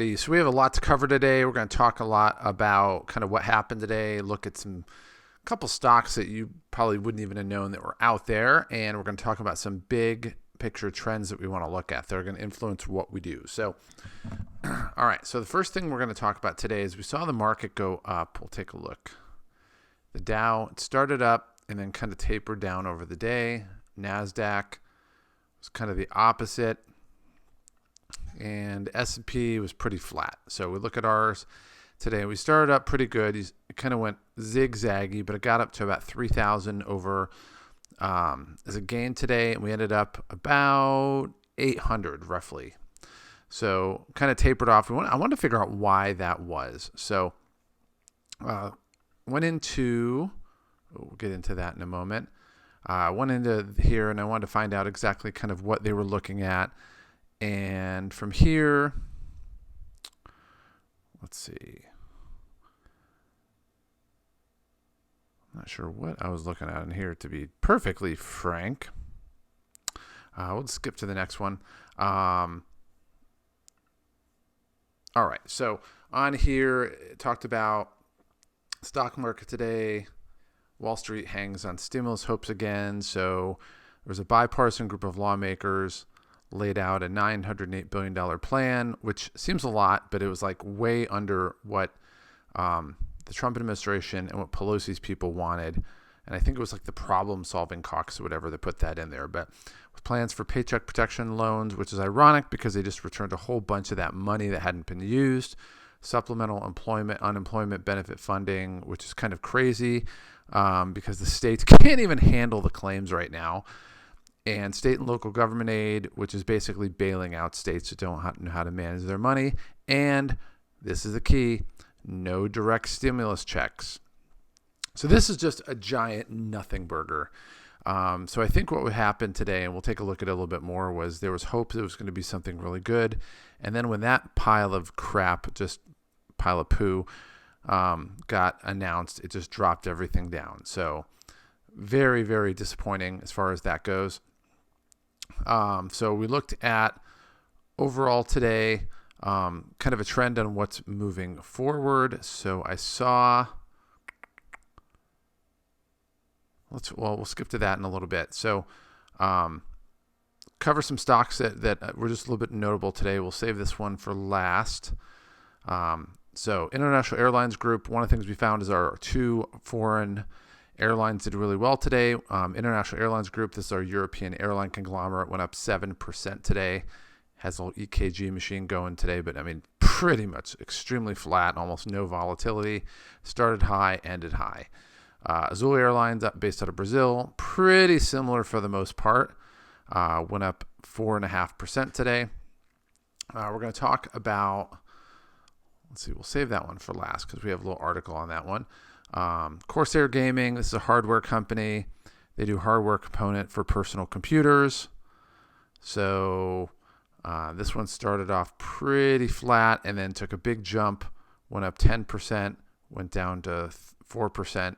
everybody. So we have a lot to cover today. We're going to talk a lot about kind of what happened today, look at some couple stocks that you probably wouldn't even have known that were out there, and we're going to talk about some big picture trends that we want to look at that are going to influence what we do. So, all right. So the first thing we're going to talk about today is we saw the market go up. We'll take a look. The Dow, it started up and then kind of tapered down over the day. NASDAQ was kind of the opposite. And S&P was pretty flat. So we look at ours today. We started up pretty good. It kind of went zigzaggy, but it got up to about 3,000 over as a gain today. And we ended up about 800 roughly. So kind of tapered off. I wanted to figure out why that was. So we'll get into that in a moment. I went into here and I wanted to find out exactly kind of what they were looking at. And from here, let's see. I'm not sure what I was looking at in here, to be perfectly frank. We'll skip to the next one. All right. So on here, it talked about stock market today. Wall Street hangs on stimulus hopes again. So there's a bipartisan group of lawmakers laid out a $908 billion plan, which seems a lot, but it was like way under what the Trump administration and what Pelosi's people wanted. And I think it was like the problem-solving caucus or whatever that put that in there. But with plans for paycheck protection loans, which is ironic because they just returned a whole bunch of that money that hadn't been used. Supplemental unemployment benefit funding, which is kind of crazy because the states can't even handle the claims right now. And state and local government aid, which is basically bailing out states that don't know how to manage their money. And this is the key, no direct stimulus checks. So this is just a giant nothing burger. So I think what would happen today, and we'll take a look at it a little bit more, was there was hope that it was going to be something really good. And then when that pile of crap, just pile of poo, got announced, it just dropped everything down. So very, very disappointing as far as that goes. So we looked at overall today, kind of a trend on what's moving forward. So I saw, we'll skip to that in a little bit. So, cover some stocks that were just a little bit notable today. We'll save this one for last. So International Airlines Group, one of the things we found is our two foreign airlines did really well today. International Airlines Group, this is our European airline conglomerate, went up 7% today. Has a little EKG machine going today, but I mean, pretty much extremely flat, almost no volatility. Started high, ended high. Azul Airlines, based out of Brazil, pretty similar for the most part. Went up 4.5% today. We're going to talk about, let's see, we'll save that one for last because we have a little article on that one. Corsair Gaming, this is a hardware company. They do hardware component for personal computers. So this one started off pretty flat and then took a big jump, went up 10%, went down to 4%,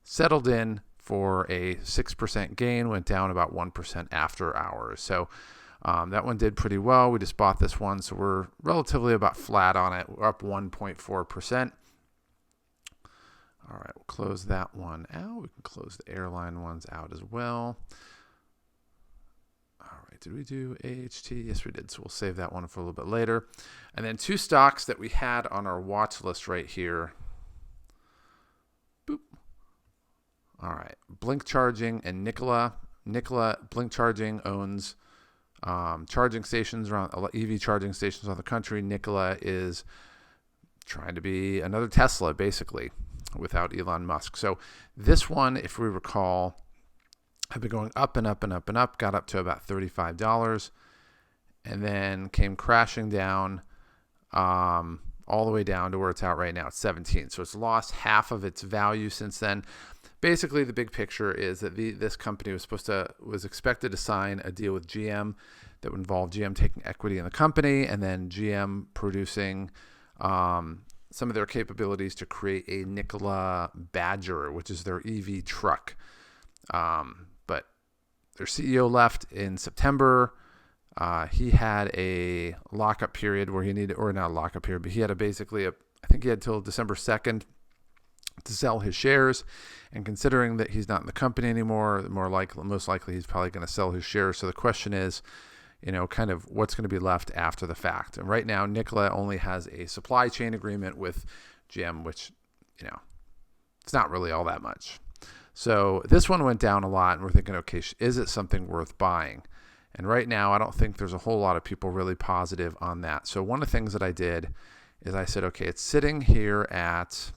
settled in for a 6% gain, went down about 1% after hours. So that one did pretty well. We just bought this one, so we're relatively about flat on it. We're up 1.4%. All right, we'll close that one out. We can close the airline ones out as well. All right, did we do AHT? Yes, we did. So we'll save that one for a little bit later. And then two stocks that we had on our watch list right here. Boop. All right, Blink Charging and Nikola. Blink Charging owns charging stations around EV charging stations around the country. Nikola is trying to be another Tesla, basically, without Elon Musk. So this one, if we recall, had been going up and up and up and up, got up to about $35, and then came crashing down all the way down to where it's at right now. It's 17. So it's lost half of its value since then. Basically, the big picture is that this company was expected to sign a deal with GM that would involve GM taking equity in the company and then GM producing some of their capabilities to create a Nikola Badger, which is their EV truck. But their CEO left in September. he had a lockup period where he needed, or not a lockup period, but he had I think he had till December 2nd to sell his shares. And considering that he's not in the company anymore, most likely he's probably going to sell his shares. So the question is, kind of what's going to be left after the fact. And right now, Nikola only has a supply chain agreement with GM, which, it's not really all that much. So this one went down a lot, and we're thinking, okay, is it something worth buying? And right now, I don't think there's a whole lot of people really positive on that. So one of the things that I did is I said, okay, it's sitting here at,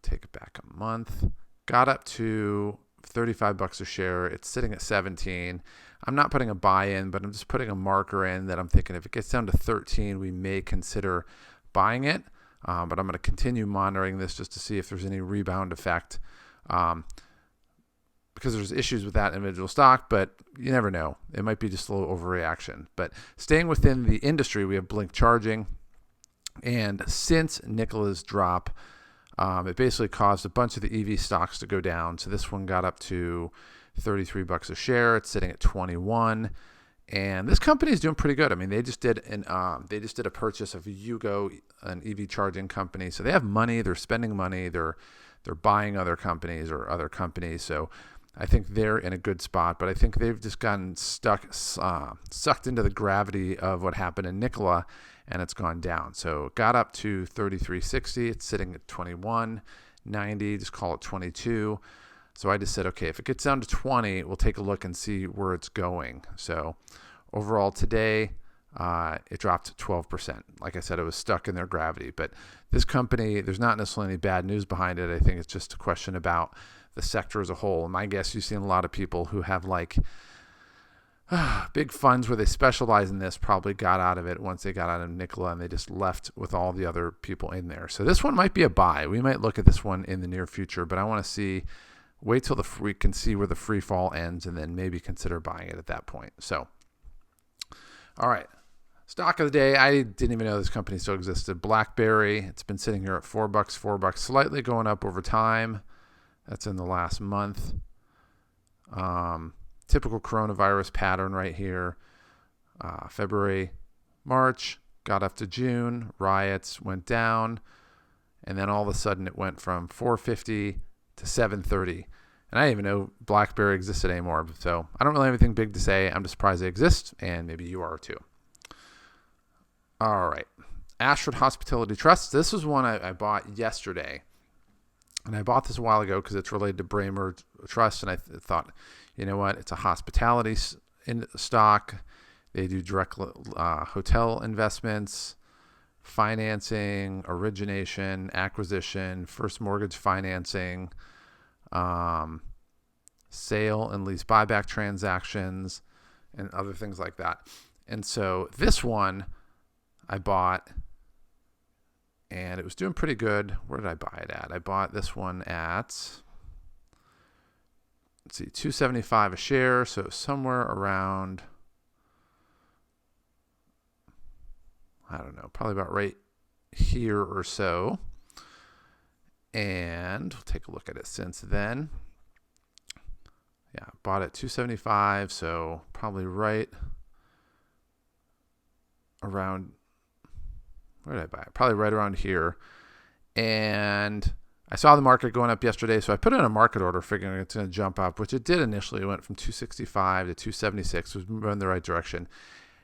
take it back a month, got up to $35 a share. It's sitting at 17. I'm not putting a buy in, but I'm just putting a marker in that I'm thinking if it gets down to 13, we may consider buying it. But I'm going to continue monitoring this just to see if there's any rebound effect, because there's issues with that individual stock, but you never know. It might be just a little overreaction. But staying within the industry, we have Blink Charging. And since Nikola's drop, it basically caused a bunch of the EV stocks to go down. So this one got up to $33 a share. It's sitting at 21. And this company is doing pretty good. I mean, they just did a purchase of Yugo, an EV charging company. So they have money. They're spending money. They're buying other companies or other companies. So I think they're in a good spot. But I think they've just gotten sucked into the gravity of what happened in Nikola, and it's gone down. So it got up to 33.60. It's sitting at 21.90. Just call it 22. So I just said, okay, if it gets down to 20, we'll take a look and see where it's going. So overall today, it dropped 12%. Like I said, it was stuck in their gravity. But this company, there's not necessarily any bad news behind it. I think it's just a question about the sector as a whole. And my guess, you've seen a lot of people who have big funds where they specialize in this probably got out of it once they got out of Nikola, and they just left with all the other people in there. So this one might be a buy. We might look at this one in the near future, but I want to wait till we can see where the free fall ends and then maybe consider buying it at that point. So, all right. Stock of the day. I didn't even know this company still existed. BlackBerry. It's been sitting here at $4, slightly going up over time. That's in the last month. Typical coronavirus pattern right here. February, March, got up to June. Riots went down. And then all of a sudden it went from $4.50 to $7.30. And I didn't even know BlackBerry existed anymore. So I don't really have anything big to say. I'm just surprised they exist, and maybe you are too. All right. Ashford Hospitality Trust. This was one I bought yesterday. And I bought this a while ago because it's related to Braemar Trust. And I thought, you know what? It's a hospitality stock. They do direct hotel investments, financing, origination, acquisition, first mortgage financing, sale and lease buyback transactions, and other things like that. And so this one I bought, and it was doing pretty good. Where did I buy it at? I bought this one at, let's see, $2.75 a share. So somewhere around, I don't know, probably about right here or so. And we'll take a look at it since then. Yeah, bought it $2.75, so probably right around, where did I buy it? Probably right around here. And I saw the market going up yesterday, so I put in a market order figuring it's going to jump up, which it did initially. It went from 265 to 276, was moving in the right direction.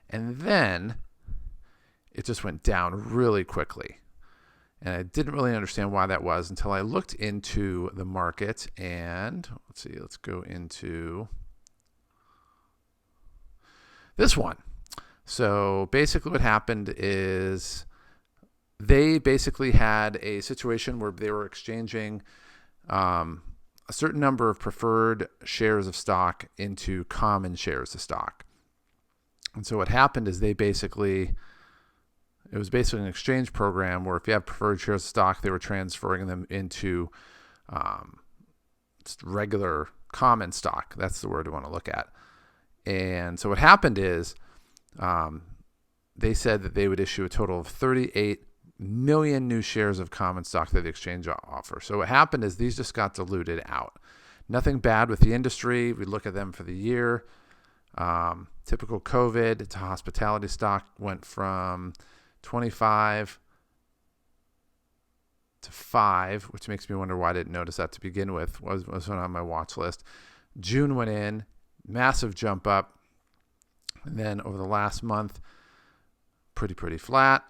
And then it just went down really quickly. And I didn't really understand why that was until I looked into the market. And let's go into this one. So basically what happened is they basically had a situation where they were exchanging a certain number of preferred shares of stock into common shares of stock. And so what happened is it was basically an exchange program where if you have preferred shares of stock, they were transferring them into regular common stock. That's the word I want to look at. And so what happened is they said that they would issue a total of 38 million new shares of common stock that the exchange offer. So what happened is these just got diluted out. Nothing bad with the industry. We look at them for the year. Typical COVID to hospitality stock went from 25 to 5, which makes me wonder why I didn't notice that to begin with. Was on my watch list. June went in, massive jump up. And then over the last month, pretty flat.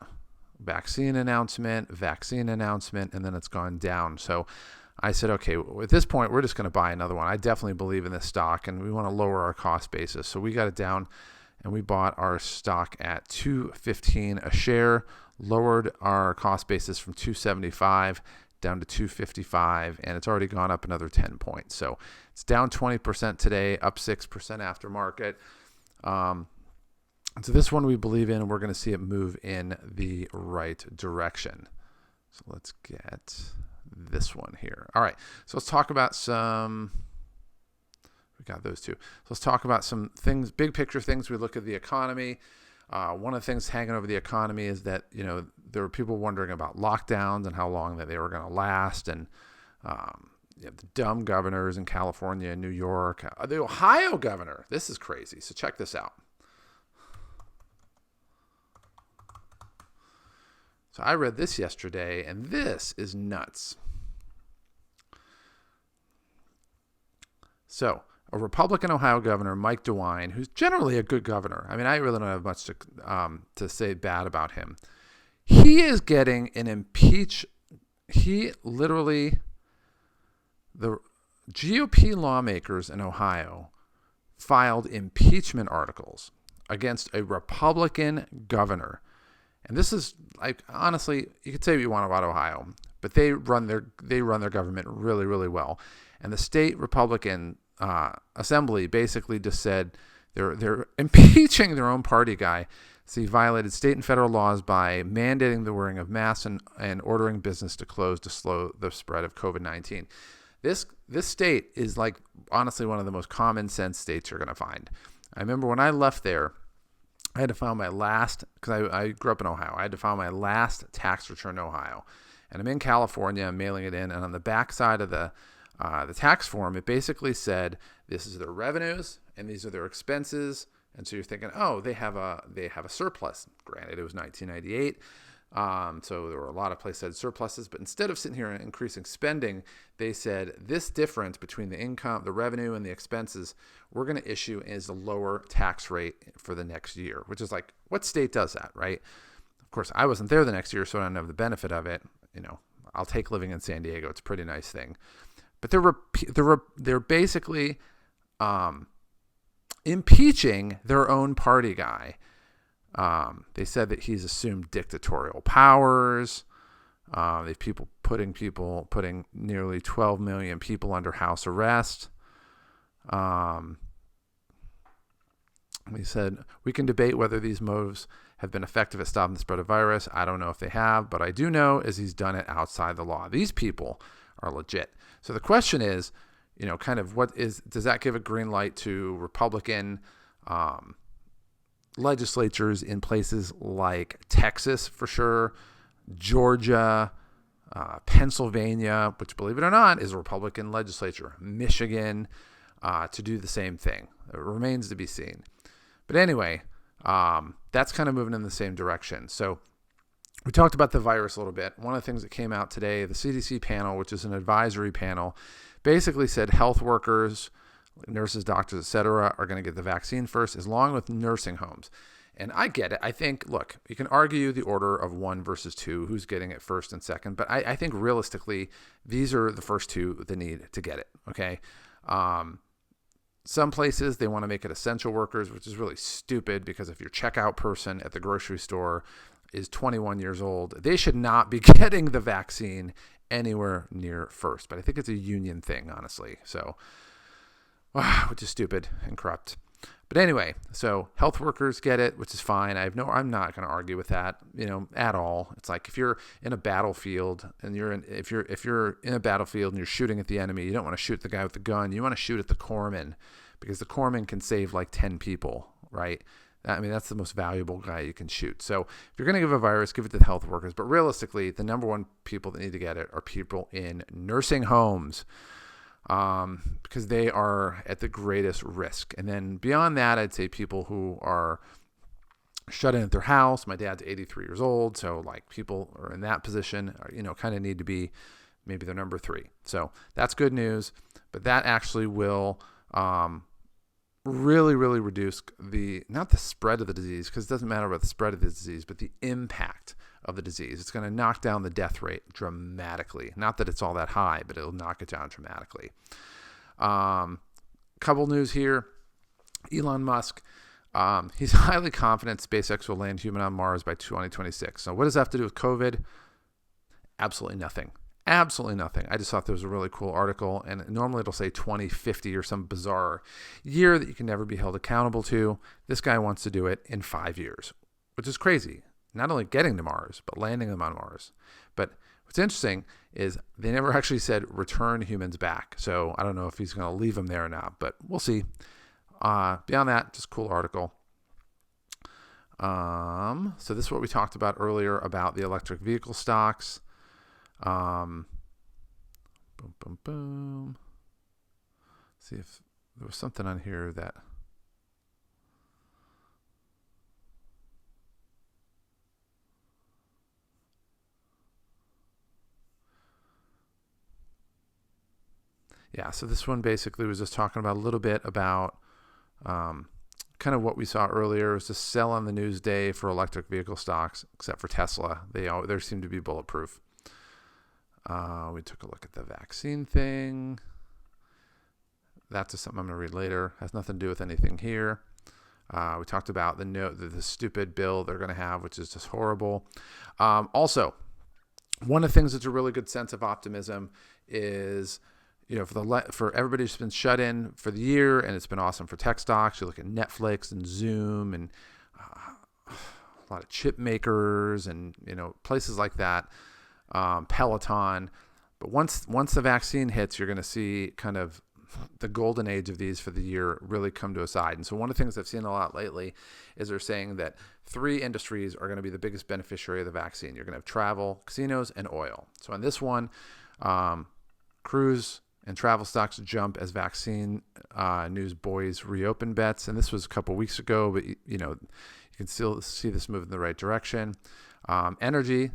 Vaccine announcement, and then it's gone down. So I said, okay, at this point, we're just going to buy another one. I definitely believe in this stock, and we want to lower our cost basis. So we got it down, and we bought our stock at $2.15 a share, lowered our cost basis from $2.75 down to $2.55, and it's already gone up another 10 points. So it's down 20% today, up 6% after market. So this one we believe in, and we're going to see it move in the right direction. So let's get this one here. All right, so let's talk about we got those two. So let's talk about some things, big picture things. We look at the economy. One of the things hanging over the economy is that, there were people wondering about lockdowns and how long that they were going to last. And the dumb governors in California and New York. The Ohio governor, this is crazy. So check this out. So I read this yesterday, and this is nuts. So a Republican Ohio governor, Mike DeWine, who's generally a good governor. I mean, I really don't have much to say bad about him. He is getting an the GOP lawmakers in Ohio filed impeachment articles against a Republican governor. And this is, like, honestly, you could say what you want about Ohio, but they run their government really, really well. And the state Republican assembly basically just said they're impeaching their own party guy. So he violated state and federal laws by mandating the wearing of masks and ordering business to close to slow the spread of COVID-19. This state is, like, honestly one of the most common sense states you're going to find. I remember when I left there, I had to file my last, because I grew up in Ohio, I had to file my last tax return in Ohio. And I'm in California, I'm mailing it in, and on the back side of the tax form, it basically said, this is their revenues, and these are their expenses. And so you're thinking, oh, they have a surplus. Granted, it was 1998, so there were a lot of places that had surpluses. But instead of sitting here and increasing spending, they said this difference between the income, the revenue, and the expenses, we're going to issue as a lower tax rate for the next year, which is like, what state does that, right? Of course, I wasn't there the next year, so I don't have the benefit of it. I'll take living in San Diego. It's a pretty nice thing. But they're basically impeaching their own party guy. They said that he's assumed dictatorial powers. They've putting nearly 12 million people under house arrest. He said, we can debate whether these moves have been effective at stopping the spread of virus. I don't know if they have, but I do know is he's done it outside the law. These people are legit. So the question is, kind of does that give a green light to Republican legislatures in places like Texas, for sure, Georgia, Pennsylvania, which, believe it or not, is a Republican legislature, Michigan, to do the same thing. It remains to be seen. But anyway, that's kind of moving in the same direction. So we talked about the virus a little bit. One of the things that came out today, the CDC panel, which is an advisory panel, basically said health workers, nurses, doctors, etc., are going to get the vaccine first, as long with nursing homes. And I get it. I think, look, you can argue the order of 1 versus 2, who's getting it first and second, but I think realistically, these are the first two that need to get it, okay? Some places, they want to make it essential workers, which is really stupid, because if your checkout person at the grocery store is 21 years old, they should not be getting the vaccine anywhere near first. But I think it's a union thing, honestly. So, which is stupid and corrupt. But anyway, so health workers get it, which is fine. I'm not going to argue with that, at all. It's like if you're in a battlefield and if you're in a battlefield and you're shooting at the enemy, you don't want to shoot the guy with the gun. You want to shoot at the corpsman, because the corpsman can save like 10 people, right? I mean, that's the most valuable guy you can shoot. So if you're going to give a virus, give it to the health workers. But realistically, the number one people that need to get it are people in nursing homes. because they are at the greatest risk. And then beyond that, I'd say people who are shut in at their house. My dad's 83 years old, so like people are in that position, kind of need to be maybe they're number 3. So that's good news, but that actually will really, really reduce not the spread of the disease, because it doesn't matter about the spread of the disease, but the impact of the disease. It's going to knock down the death rate dramatically. Not that it's all that high, but it'll knock it down dramatically. Couple news here. Elon Musk, he's highly confident SpaceX will land human on Mars by 2026. So what does that have to do with COVID? Absolutely nothing. Absolutely nothing. I just thought there was a really cool article, and normally it'll say 2050 or some bizarre year that you can never be held accountable to. This guy wants to do it in 5 years, which is crazy. Not only getting to Mars, but landing them on Mars. But what's interesting is they never actually said return humans back. So I don't know if he's going to leave them there or not, but we'll see. Beyond that, just cool article. So this is what we talked about earlier about the electric vehicle stocks. Boom, boom, boom. See if there was something on here that. Yeah, so this one basically was just talking about a little bit about kind of what we saw earlier. It was to sell on the news day for electric vehicle stocks, except for Tesla. They seem to be bulletproof. We took a look at the vaccine thing. That's just something I'm going to read later. Has nothing to do with anything here. We talked about the stupid bill they're going to have, which is just horrible. Also, one of the things that's a really good sense of optimism is, for everybody who's been shut in for the year, and it's been awesome for tech stocks. You look at Netflix and Zoom and a lot of chip makers and places like that, Peloton. But once the vaccine hits, you're going to see kind of the golden age of these for the year really come to a side. And so one of the things I've seen a lot lately is they're saying that 3 industries are going to be the biggest beneficiary of the vaccine. You're going to have travel, casinos, and oil. So on this one, cruise and travel stocks jump as vaccine news buoys reopen bets. And this was a couple weeks ago, but you can still see this move in the right direction. Energy,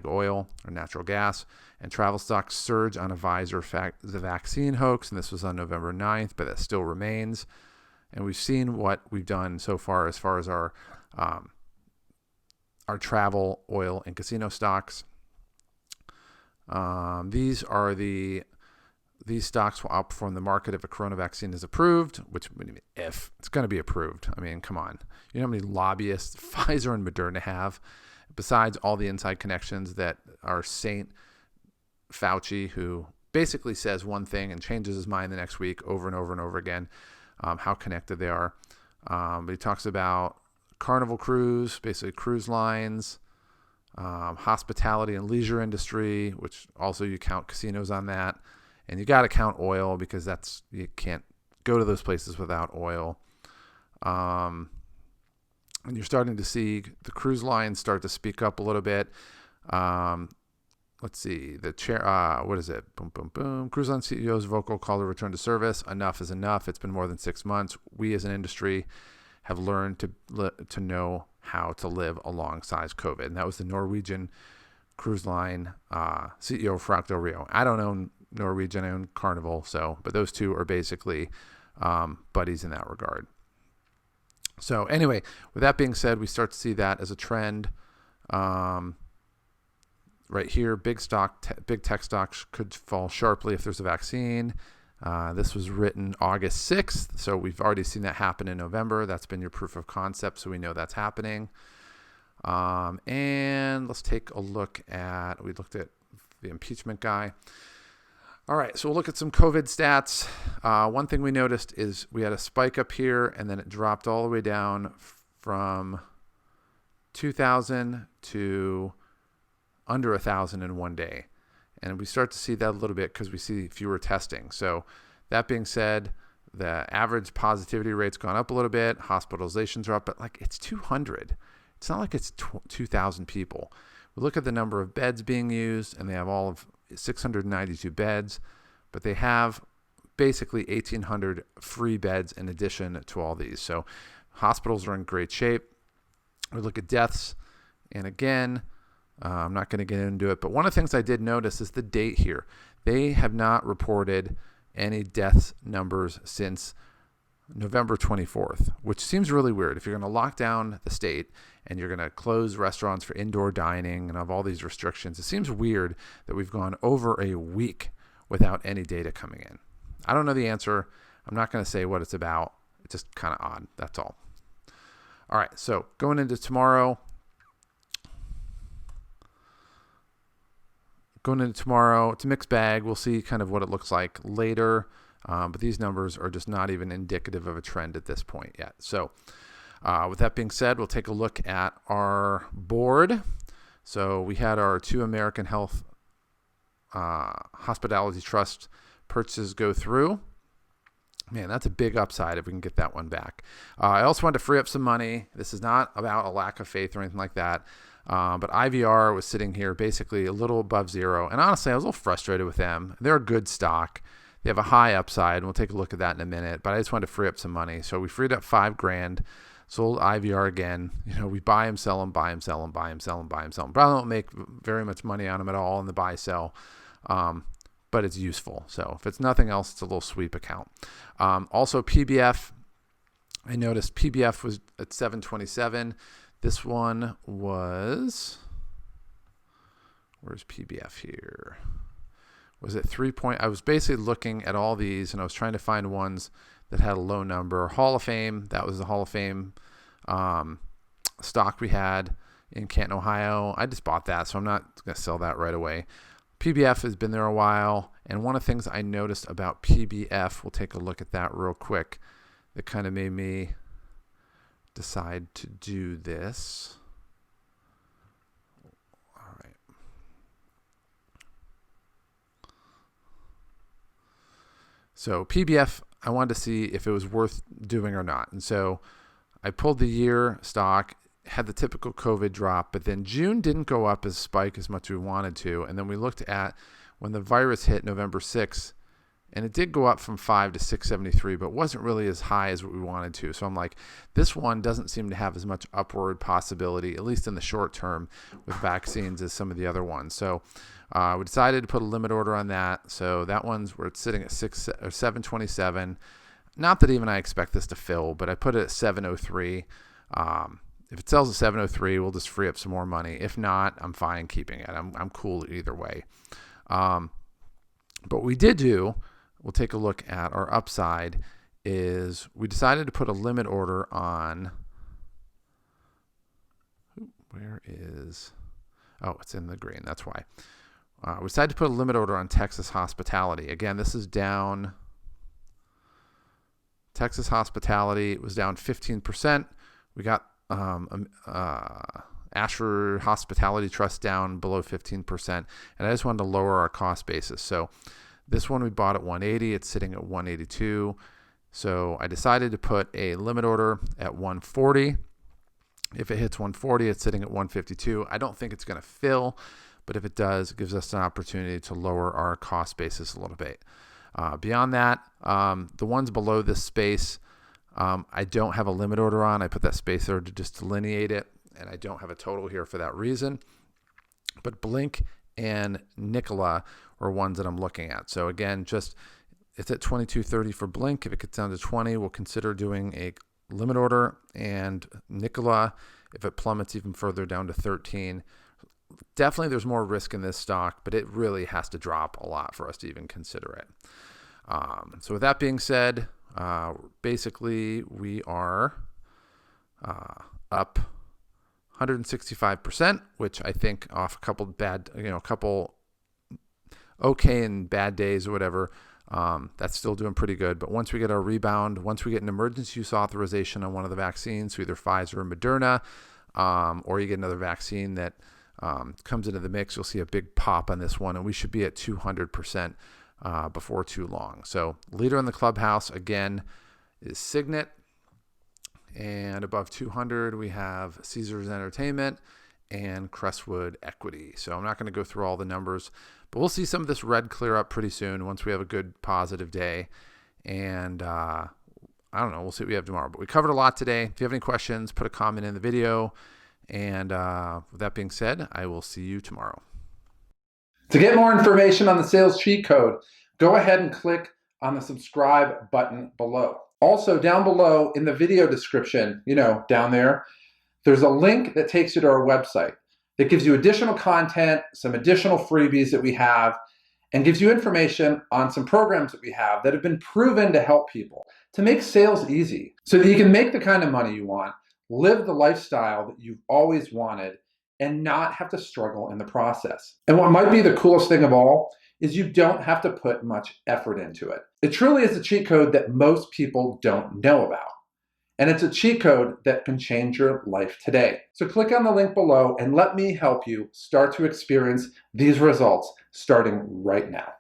#oil or natural gas, and travel stocks surge on a the vaccine hoax. And this was on November 9th, but that still remains. And we've seen what we've done so far as our travel, oil, and casino stocks. These stocks will outperform the market if a corona vaccine is approved, which if it's going to be approved. I mean, come on. You know how many lobbyists Pfizer and Moderna have, besides all the inside connections that are Saint Fauci, who basically says one thing and changes his mind the next week over and over and over again, how connected they are. But he talks about Carnival Cruise, basically cruise lines, hospitality and leisure industry, which also you count casinos on that. And you got to count oil because you can't go to those places without oil. And you're starting to see the cruise lines start to speak up a little bit. Let's see. The chair. What is it? Boom, boom, boom. Cruise line CEO's vocal call to return to service. Enough is enough. It's been more than 6 months. We as an industry have learned to know how to live alongside COVID. And that was the Norwegian cruise line CEO, Frank Del Rio. I don't own Norwegian, I own Carnival. But those two are basically buddies in that regard. So anyway, with that being said, we start to see that as a trend. Right here, big tech stocks could fall sharply if there's a vaccine. This was written August 6th, so we've already seen that happen in November. That's been your proof of concept, so we know that's happening. And let's take a look we looked at the impeachment guy. All right, so we'll look at some COVID stats. One thing we noticed is we had a spike up here, and then it dropped all the way down from 2,000 to under 1,000 in one day. And we start to see that a little bit because we see fewer testing. So that being said, the average positivity rate's gone up a little bit. Hospitalizations are up, but it's 200. It's not like it's 2,000 people. We look at the number of beds being used, and they have all of 692 beds, but they have basically 1,800 free beds in addition to all these. So hospitals are in great shape. We look at deaths, and again, I'm not going to get into it, but one of the things I did notice is the date here. They have not reported any death numbers since November 24th, which seems really weird. If you're going to lock down the state and you're going to close restaurants for indoor dining and have all these restrictions, it seems weird that we've gone over a week without any data coming in. I don't know the answer. I'm not going to say what it's about. It's just kind of odd. That's all. All right, so going into tomorrow, it's a mixed bag. We'll see kind of what it looks like later, but these numbers are just not even indicative of a trend at this point yet. So with that being said, we'll take a look at our board. So we had our 2 American Health Hospitality Trust purchases go through. Man, that's a big upside if we can get that one back. I also wanted to free up some money. This is not about a lack of faith or anything like that. But IVR was sitting here basically a little above zero. And honestly, I was a little frustrated with them. They're a good stock. They have a high upside, and we'll take a look at that in a minute. But I just wanted to free up some money. So we freed up $5,000, sold IVR again. We buy them, sell them, buy them, sell them, buy them, sell them, buy them, sell them. Probably don't make very much money on them at all in the buy-sell. But it's useful. So if it's nothing else, it's a little sweep account. Also PBF, I noticed PBF was at 727. This one was, where's PBF here? Was it 3 point? I was basically looking at all these and I was trying to find ones that had a low number. Hall of Fame, that was the Hall of Fame stock we had in Canton, Ohio. I just bought that, so I'm not going to sell that right away. PBF has been there a while, and one of the things I noticed about PBF, we'll take a look at that real quick, that kind of made me decide to do this. All right. So PBF, I wanted to see if it was worth doing or not. And so I pulled the year stock, had the typical COVID drop, but then June didn't go up as spike as much as we wanted to. And then we looked at when the virus hit November 6th, and it did go up from 5 to 673, but wasn't really as high as what we wanted to. So I'm like, this one doesn't seem to have as much upward possibility, at least in the short term with vaccines, as some of the other ones. So we decided to put a limit order on that. So that one's where it's sitting at 727. Not that even I expect this to fill, but I put it at 703. If it sells at 703, we'll just free up some more money. If not, I'm fine keeping it. I'm cool either way. But we did do, we'll take a look at our upside, is we decided to put a limit order on, where is, oh, it's in the green, that's why. We decided to put a limit order on Texas Hospitality. Again, this is down, Texas Hospitality was down 15%. We got Asher Hospitality Trust down below 15%, and I just wanted to lower our cost basis. So this one we bought at 180, it's sitting at 182. So I decided to put a limit order at 140. If it hits 140, it's sitting at 152. I don't think it's going to fill, but if it does, it gives us an opportunity to lower our cost basis a little bit. Beyond that, the ones below this space, I don't have a limit order on. I put that space there to just delineate it, and I don't have a total here for that reason. But Blink and Nikola are ones that I'm looking at. So again, just it's at 22.30 for Blink. If it gets down to 20, we'll consider doing a limit order. And Nikola, if it plummets even further down to 13, definitely there's more risk in this stock, but it really has to drop a lot for us to even consider it. So with that being said, basically we are up 165%, which I think off a couple bad, a couple okay and bad days or whatever, that's still doing pretty good. But once we get our rebound, once we get an emergency use authorization on one of the vaccines, so either Pfizer or Moderna, or you get another vaccine that comes into the mix, you'll see a big pop on this one, and we should be at 200% before too long. So leader in the clubhouse again is Signet, and above 200 we have Caesars Entertainment, and Crestwood Equity. So I'm not going to go through all the numbers, but we'll see some of this red clear up pretty soon once we have a good positive day. And I don't know, we'll see what we have tomorrow. But we covered a lot today. If you have any questions, put a comment in the video. And with that being said, I will see you tomorrow. To get more information on the sales cheat code, go ahead and click on the subscribe button below. Also, down below in the video description, down there, there's a link that takes you to our website that gives you additional content, some additional freebies that we have, and gives you information on some programs that we have that have been proven to help people to make sales easy so that you can make the kind of money you want, live the lifestyle that you've always wanted, and not have to struggle in the process. And what might be the coolest thing of all is you don't have to put much effort into it. It truly is a cheat code that most people don't know about. And it's a cheat code that can change your life today. So click on the link below and let me help you start to experience these results starting right now.